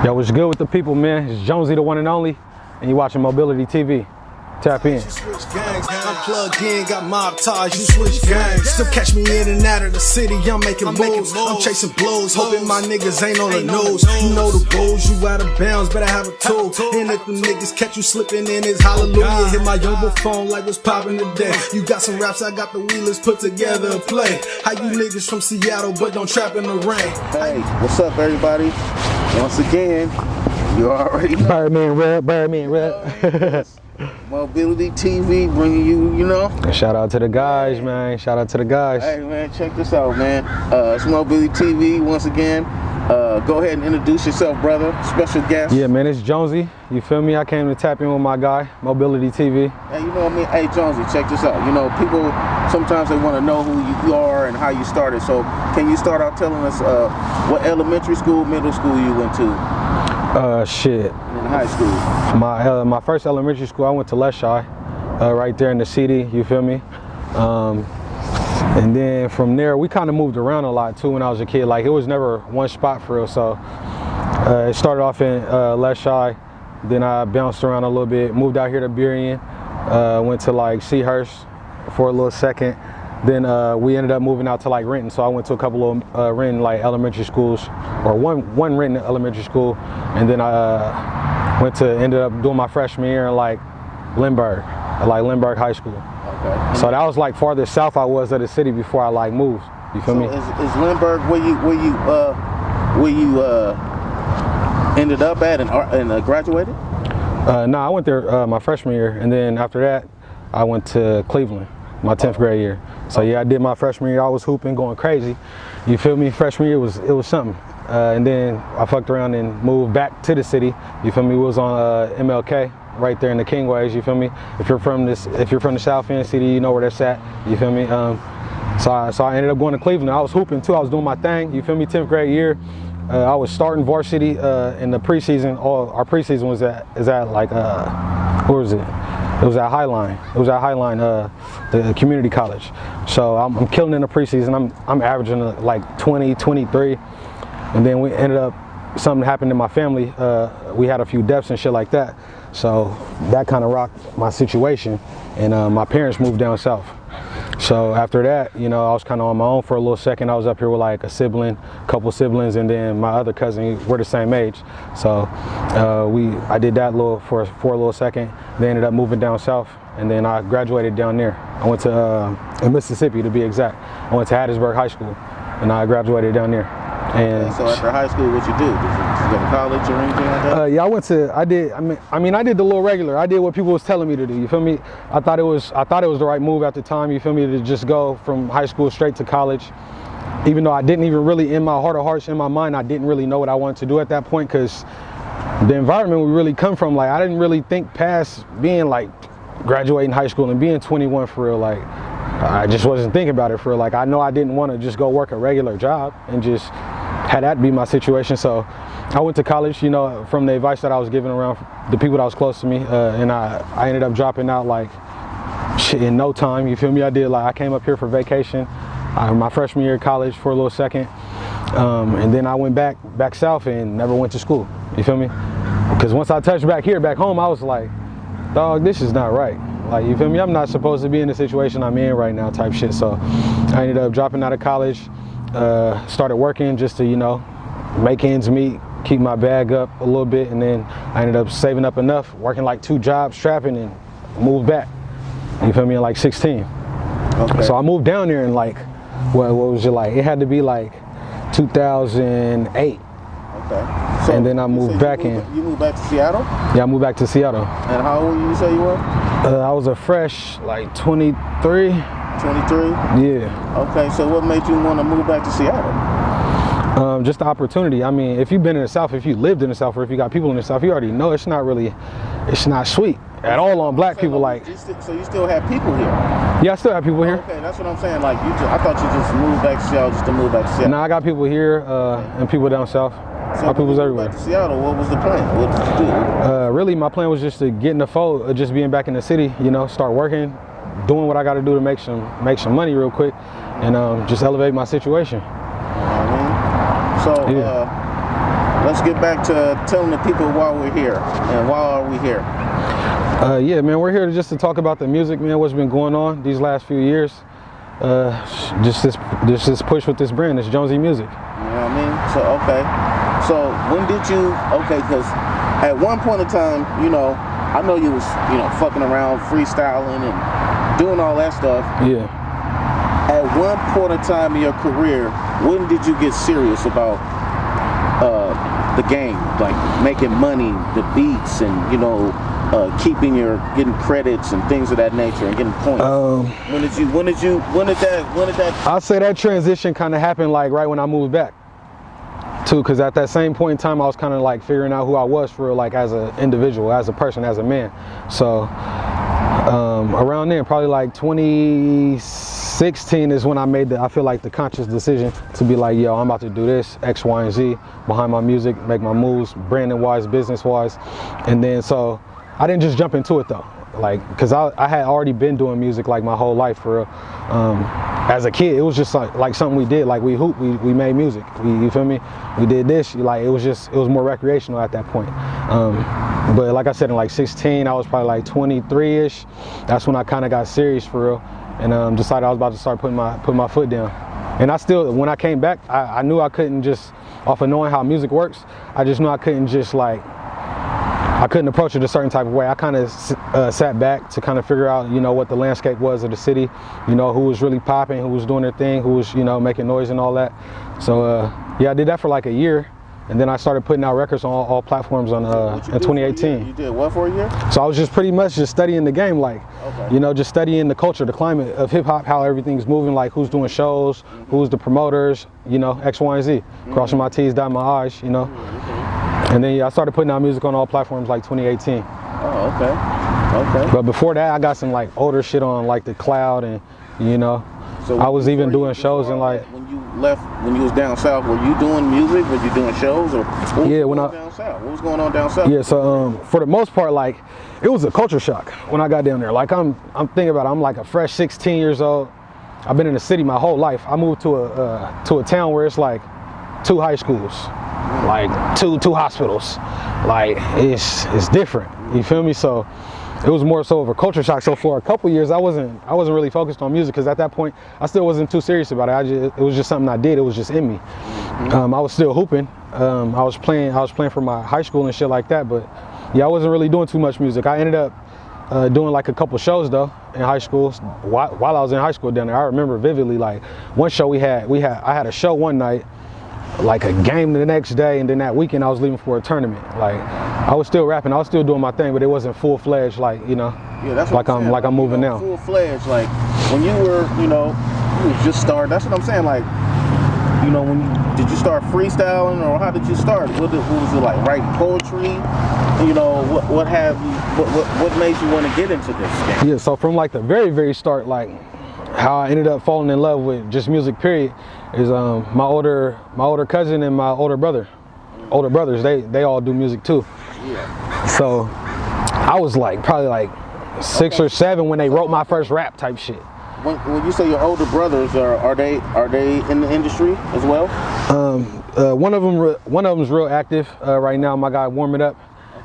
Yo, what's good with the people, man? It's Jonesey, the one and only, and you're watching Moebility TV. Tap in. I'm plugged in, got mob ties, you switch gangs. Still catch me in and out of the city, I'm making moves. I'm chasing blows, hoping my niggas ain't on the nose. You know the rules, you out of bounds, better have a tool. And if the niggas catch you slipping in, it's hallelujah. Hit my young phone like what's poppin' today. You got some raps, I got the wheelers put together and play. How you niggas from Seattle, but don't trap in the rain. Hey, what's up, everybody? Once again, you already know. Birdman rap. Moebility TV bringing you, Shout out to the guys, man. Shout out to the guys. Hey, man, check this out, man. It's Moebility TV once again. Go ahead and introduce yourself, brother. Special guest. Yeah, man, it's Jonesey. You feel me? I came to tap in with my guy, Moebility TV. Hey, you know what I mean? Hey, Jonesey, check this out. People, sometimes they want to know who you are and how you started. So can you start out telling us what elementary school, middle school you went to? Shit. In high school. My first elementary school, I went to Leschi, right there in the CD, you feel me? And then from there, we kind of moved around a lot too when I was a kid. Like, it was never one spot for real. So it started off in Leschi, then I bounced around a little bit, moved out here to Burien, went to like Seahurst for a little second. Then we ended up moving out to like Renton, so I went to a couple of Renton like elementary schools, or one Renton elementary school, and then I ended up doing my freshman year in like Lindbergh High School. Okay. So that was like farthest south I was of the city before I like moved. You feel me? Is Lindbergh where you ended up at and graduated? No, I went there my freshman year, and then after that I went to Cleveland, my 10th grade year. So yeah, I did my freshman year. I was hooping, going crazy. You feel me? Freshman year it was something. And then I fucked around and moved back to the city. You feel me? We was on MLK, right there in the Kingways. You feel me? If you're from the South End city, you know where that's at. You feel me? So I ended up going to Cleveland. I was hooping too. I was doing my thing. You feel me? 10th grade year. I was starting varsity in the preseason. Our preseason is at like where was it? It was at Highline. It was at Highline, the community college. So I'm killing in the preseason. I'm averaging like 20, 23. And then we ended up, something happened in my family. We had a few deaths and shit like that. So that kind of rocked my situation. And my parents moved down south. So after that, I was kind of on my own for a little second. I was up here with like a couple siblings, and then my other cousin, we're the same age. So I did that for a little second. They ended up moving down south, and then I graduated down there. I went to in Mississippi, to be exact. I went to Hattiesburg High School, and I graduated down there. And so after high school, what you do? Did you go to college or anything like that? Yeah, I did the little regular. I did what people was telling me to do. You feel me? I thought it was the right move at the time. You feel me? To just go from high school straight to college, even though I didn't even really, in my heart of hearts, in my mind, I didn't really know what I wanted to do at that point, because the environment we really come from, like, I didn't really think past being like graduating high school and being 21 for real. Like, I just wasn't thinking about it for real. Like, I know I didn't want to just go work a regular job and just had that be my situation. So I went to college, from the advice that I was given around the people that was close to me, and I ended up dropping out like shit in no time. You feel me? I came up here for vacation, my freshman year of college for a little second, and then I went back south and never went to school. You feel me? Because once I touched back home, I was like, dog, this is not right. Like, you feel me? I'm not supposed to be in the situation I'm in right now type shit. So I ended up dropping out of college, started working just to, make ends meet, keep my bag up a little bit, and then I ended up saving up enough, working like 2 jobs, trapping, and moved back. You feel me? In like 16. Okay. So I moved down there in like, what was it like? It had to be like 2008. Okay. So and then I moved back in. You moved back to Seattle? Yeah, I moved back to Seattle. And how old you say you were? I was a fresh, like 23. 23? Yeah. Okay, so what made you want to move back to Seattle? Just the opportunity. I mean, if you've been in the South, if you lived in the South, or if you got people in the South, you already know it's not sweet at all on black people. Like, so you still have people here? Yeah, I still have people here. Okay, that's what I'm saying. Like, I thought you just moved back to Seattle just to move back to Seattle. Nah, I got people here and people down south. So my people's everywhere. Back to Seattle, what was the plan? What did you do? Really, my plan was just to get in the fold, just being back in the city. Start working, doing what I got to do to make some money real quick, and just elevate my situation. So let's get back to telling the people why we're here and why are we here. Yeah, man, we're here just to talk about the music, man. What's been going on these last few years? Just this push with this brand, this Jonesey music. You know what I mean? So okay. So when did you? Okay, because at one point in time, you know, I know you was, you know, fucking around, freestyling and doing all that stuff. Yeah. At one point in time in your career, when did you get serious about the game, like making money, the beats, and, you know, getting credits and things of that nature and getting points? When did that? I'll say that transition kind of happened like right when I moved back too, because at that same point in time I was kind of like figuring out who I was for, like, as an individual, as a person, as a man. So around then, probably like 2016 is when I made I feel like the conscious decision to be like, yo, I'm about to do this X, Y, and Z behind my music, make my moves, branding wise, business wise. And then so I didn't just jump into it though, like, because I had already been doing music like my whole life for real. As a kid, it was just like something we did, like we hooped, we made music, you feel me? We did this, like it was more recreational at that point. But like I said, in like 16, I was probably like 23-ish. That's when I kind of got serious for real, and decided I was about to start putting my foot down. And I still, when I came back, I knew I couldn't just, off of knowing how music works, I just knew I couldn't just like, I couldn't approach it a certain type of way. I kind of sat back to kind of figure out, you know, what the landscape was of the city, you know, who was really popping, who was doing their thing, who was, you know, making noise and all that. So yeah, I did that for like a year, and then I started putting out records on all platforms in 2018. You did what for a year? So I was just pretty much just studying the game, like, you know, just studying the culture, the climate of hip hop, how everything's moving, like who's doing shows, who's the promoters, you know, X, Y, and Z. Crossing my T's, dotting my I's, you know. And then yeah, I started putting out music on all platforms like 2018. Oh, okay. Okay. But before that, I got some like older shit on like the cloud, and you know, so I was even doing shows and like. When you left, when you was down south, were you doing music? Were you doing shows, or yeah, when I down south? What was going on down south? Yeah, so for the most part, like, it was a culture shock when I got down there. Like I'm thinking about it, I'm like a fresh 16 years old. I've been in the city my whole life. I moved to a town where it's like 2 high schools, like two hospitals. Like it's different, you feel me? So it was more so of a culture shock. So for a couple years, I wasn't really focused on music, because at that point I still wasn't too serious about it. It was just something I did. It was just in me. I was still hooping. I was playing for my high school and shit like that. But yeah, I wasn't really doing too much music. I ended up doing like a couple shows though in high school. While I was in high school down there, I remember vividly, like one show I had a show one night, like a game the next day, and then that weekend I was leaving for a tournament. Like I was still rapping, I was still doing my thing, but it wasn't full-fledged, like, you know, yeah, that's what I'm moving now. Full-fledged, like when you were, you know, you just started. That's what I'm saying. Like, you know, did you start freestyling, or how did you start? What was it like, writing poetry? You know, what have you? What made you want to get into this game? Yeah, so from like the very, very start, like how I ended up falling in love with just music, period, is my older cousin and my older brothers, they all do music too. Yeah. So I was like probably like 6 or 7 when they wrote my first rap type shit. When you say your older brothers, are they in the industry as well? One of them's real active right now, my guy Warm It Up,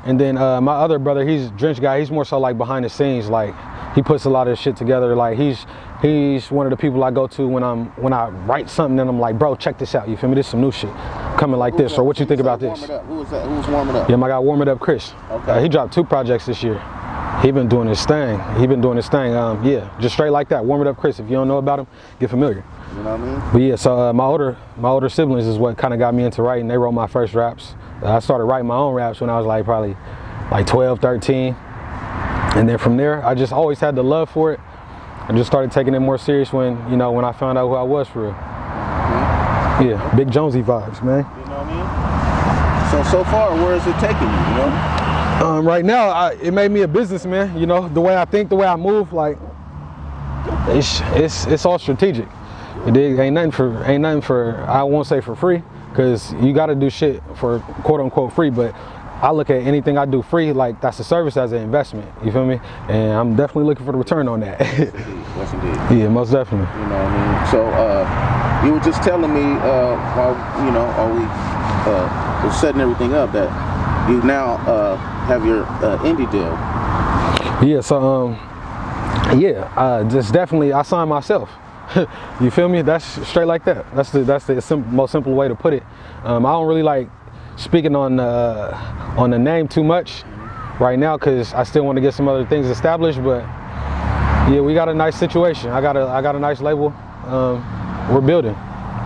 and then my other brother, he's Drench guy. He's more so like behind the scenes, like he puts a lot of shit together. Like he's one of the people I go to when I write something and I'm like, bro, check this out. You feel me? This is some new shit coming like this. Or what you think about this? Who was that? Who was Warming Up? Yeah, my guy Warm It Up, Chris. Okay. He dropped 2 projects this year. He been doing his thing. Yeah, just straight like that. Warm It Up, Chris. If you don't know about him, get familiar. You know what I mean? But yeah, so my older siblings is what kind of got me into writing. They wrote my first raps. I started writing my own raps when I was like probably like 12, 13. And then from there, I just always had the love for it. I just started taking it more serious when I found out who I was for real. Mm-hmm. Yeah, big Jonesey vibes, man. You know what I mean? So far, where is it taking you, you know? Right now, it made me a businessman. You know, the way I think, the way I move, like it's all strategic. It ain't nothing for I won't say for free, because you got to do shit for quote unquote free, but I look at anything I do free like that's a service, as an investment. You feel me? And I'm definitely looking for the return on that. Yes, indeed. Yeah, most definitely. You know what I mean? So you were just telling me while we was setting everything up that you now have your indie deal. Yeah, so just definitely I signed myself. You feel me? That's straight like that. That's the most simple way to put it. I don't really like speaking on the name too much right now because I still want to get some other things established. But yeah, we got a nice situation. I got a nice label. We're building.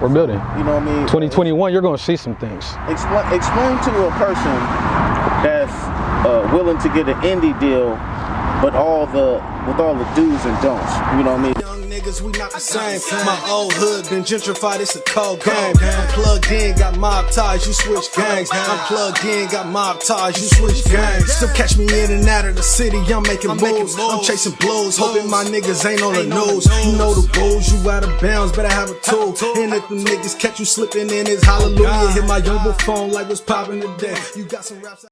You know what I mean? 2021, you're gonna see some things. Explain to a person that's willing to get an indie deal, but with all the do's and don'ts. You know what I mean? Niggas, we not the same. My old hood been gentrified, it's a cold game. I'm plugged in, got mob ties, you switch gangs. I'm plugged in, got mob ties, you switch gangs. Still catch me in and out of the city, I'm making moves. I'm chasing blows, hoping my niggas ain't on the nose. You know the rules, you out of bounds, better have a tool. And if the niggas catch you slipping in, it's hallelujah. Hit my younger phone like what's poppin' today. You got some raps.